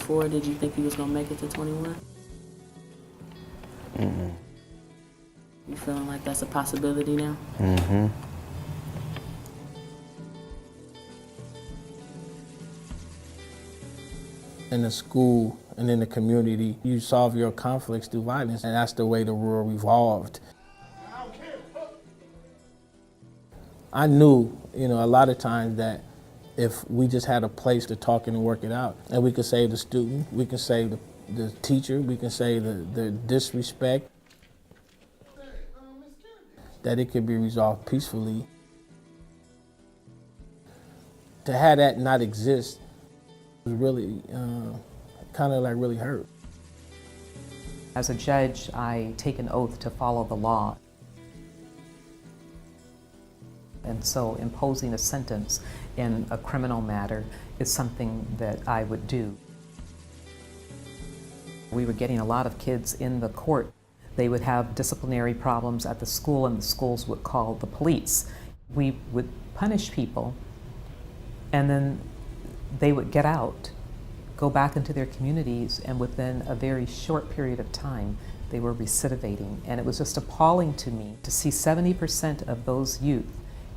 before, did you think you was gonna make it to 21? Mm-hmm. You feeling like that's a possibility now? Mm-hmm. In the school and in the community, you solve your conflicts through violence, and that's the way the world evolved. I knew, a lot of times that if we just had a place to talk and work it out, and we could save the student, we could save the teacher, we can save the disrespect, that it could be resolved peacefully. To have that not exist was really kind of like really hurt. As a judge, I take an oath to follow the law. And so imposing a sentence in a criminal matter is something that I would do. We were getting a lot of kids in the court. They would have disciplinary problems at the school, and the schools would call the police. We would punish people, and then they would get out, go back into their communities, and within a very short period of time, they were recidivating. And it was just appalling to me to see 70% of those youth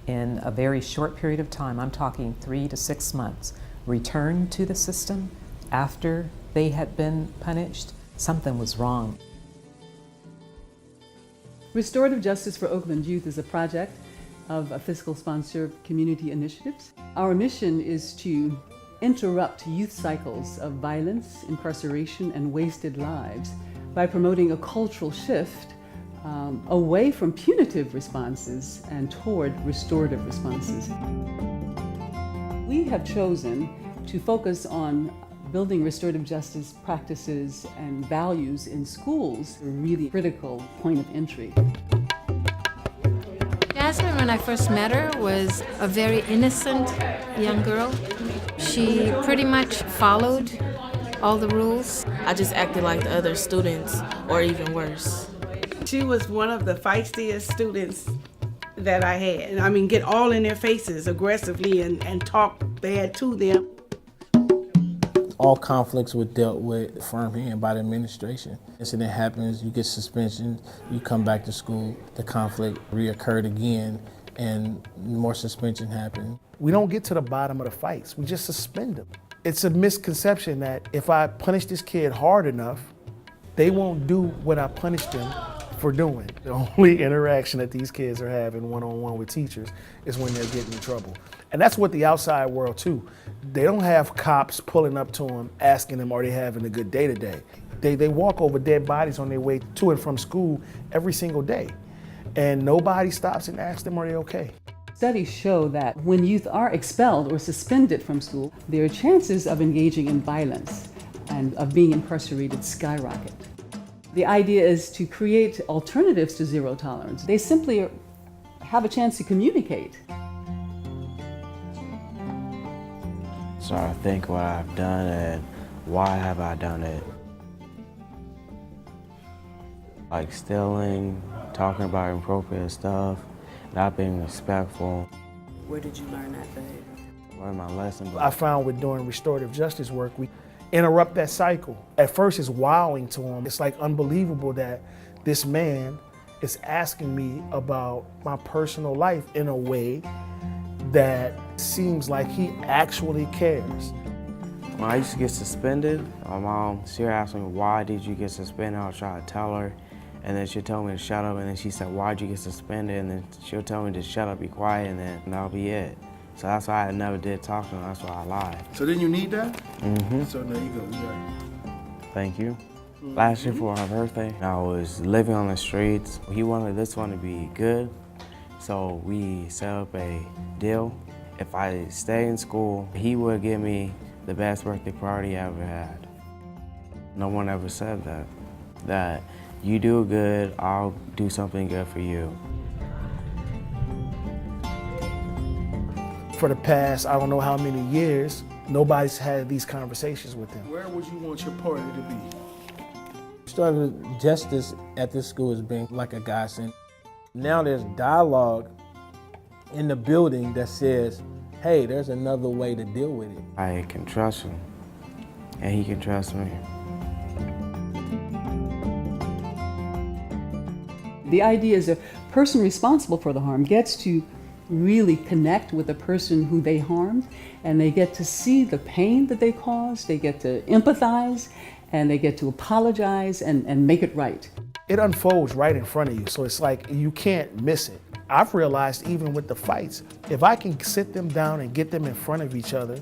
in a very short period of time, I'm talking 3 to 6 months, return to the system after they had been punished. Something was wrong. Restorative Justice for Oakland Youth is a project of a fiscal sponsor of community initiatives. Our mission is to interrupt youth cycles of violence, incarceration, and wasted lives by promoting a cultural shift away from punitive responses and toward restorative responses. We have chosen to focus on building restorative justice practices and values in schools, a really critical point of entry. Jasmine, when I first met her, was a very innocent young girl. She pretty much followed all the rules. I just acted like the other students, or even worse. She was one of the feistiest students that I had. I mean, get all in their faces aggressively and talk bad to them. All conflicts were dealt with firm hand by the administration. Incident happens, you get suspension, you come back to school, the conflict reoccurred again, and more suspension happened. We don't get to the bottom of the fights, we just suspend them. It's a misconception that if I punish this kid hard enough, they won't do what I punished them for doing. The only interaction that these kids are having one-on-one with teachers is when they're getting in trouble. And that's what the outside world too. They don't have cops pulling up to them, asking them, are they having a good day today? They walk over dead bodies on their way to and from school every single day. And nobody stops and asks them, are they okay? Studies show that when youth are expelled or suspended from school, their chances of engaging in violence and of being incarcerated skyrocket. The idea is to create alternatives to zero tolerance. They simply have a chance to communicate. So I think what I've done and why have I done it. Like stealing, talking about inappropriate stuff, not being respectful. Where did you learn that behavior? Learn my lesson. I found with doing restorative justice work, we interrupt that cycle. At first it's wowing to them. It's like unbelievable that this man is asking me about my personal life in a way that seems like he actually cares. When I used to get suspended, my mom, she would ask me, why did you get suspended? I'll try to tell her, and then she'll tell me to shut up, and then she said, why'd you get suspended? And then she'll tell me to shut up, be quiet, and then that'll be it. So that's why I never did talk to him, that's why I lied. So then you need that? Mm-hmm. So there you go, you right. Thank you. Last year for my birthday, I was living on the streets. He wanted this one to be good, so we set up a deal. If I stay in school, he would give me the best birthday party I ever had. No one ever said that. That you do good, I'll do something good for you. For the past, I don't know how many years, nobody's had these conversations with him. Where would you want your party to be? Restorative justice at this school has been like a godsend. Now there's dialogue in the building that says, hey, there's another way to deal with it. I can trust him. and he can trust me. The idea is a person responsible for the harm gets to really connect with the person who they harmed, and they get to see the pain that they caused, they get to empathize, and they get to apologize and make it right. It unfolds right in front of you, so it's like you can't miss it. I've realized even with the fights, if I can sit them down and get them in front of each other,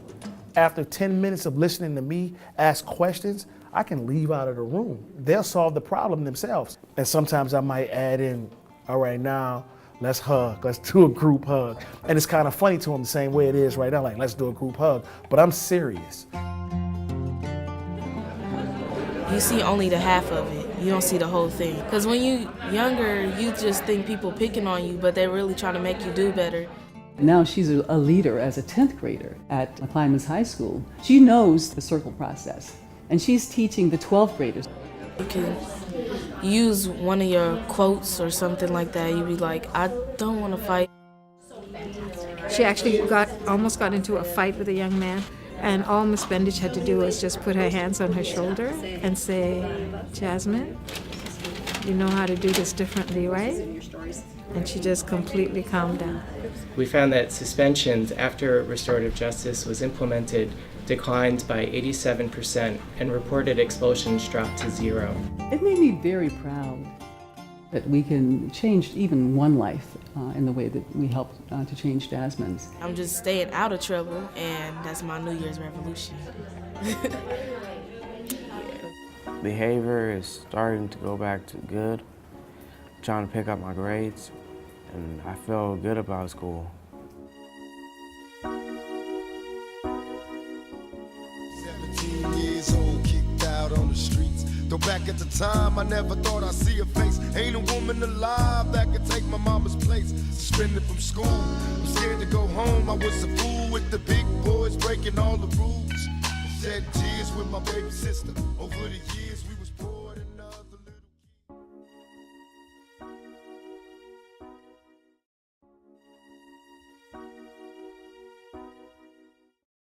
after 10 minutes of listening to me ask questions, I can leave out of the room. They'll solve the problem themselves. And sometimes I might add in, all right, now let's hug, let's do a group hug. And it's kind of funny to them the same way it is right now, like let's do a group hug, but I'm serious. You see only the half of it. You don't see the whole thing. Because when you younger, you just think people picking on you, but they're really trying to make you do better. Now she's a leader as a 10th grader at Kleinman's High School. She knows the circle process, and she's teaching the 12th graders. You can use one of your quotes or something like that. You'd be like, I don't want to fight. She actually almost got into a fight with a young man, and all Miss Bendich had to do was just put her hands on her shoulder and say, Jasmine, you know how to do this differently, right? And she just completely calmed down. We found that suspensions after restorative justice was implemented declined by 87% and reported expulsions dropped to 0. It made me very proud that we can change even one life in the way that we helped to change Jasmine's. I'm just staying out of trouble, and that's my New Year's revolution. Behavior is starting to go back to good. I'm trying to pick up my grades, and I feel good about school. 17 years old, kicked out on the streets. Though back at the time, I never thought I'd see a face. Ain't a woman alive that could take my mama's place. Suspended from school, I'm scared to go home. I was a fool with the big boys breaking all the rules. Shed tears with my baby sister over the years.